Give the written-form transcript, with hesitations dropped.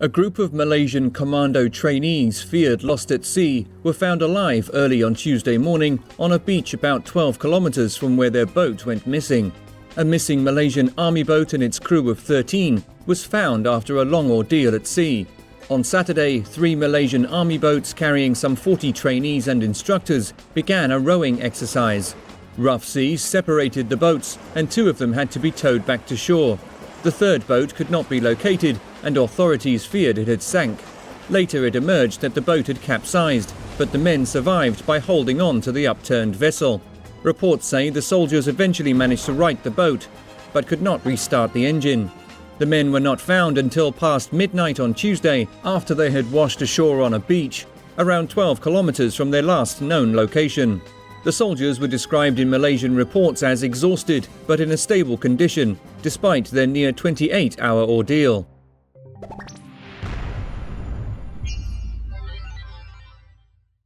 A group of Malaysian commando trainees feared lost at sea were found alive early on Tuesday morning on a beach about 12 kilometers from where their boat went missing. A missing Malaysian army boat and its crew of 13 was found after a long ordeal at sea. On Saturday, 3 Malaysian army boats carrying some 40 trainees and instructors began a rowing exercise. Rough seas separated the boats and 2 of them had to be towed back to shore. The third boat could not be located and authorities feared it had sank. Later it emerged that the boat had capsized, but the men survived by holding on to the upturned vessel. Reports say the soldiers eventually managed to right the boat, but could not restart the engine. The men were not found until past midnight on Tuesday after they had washed ashore on a beach, around 12 kilometers from their last known location. The soldiers were described in Malaysian reports as exhausted but in a stable condition, despite their near 28-hour ordeal.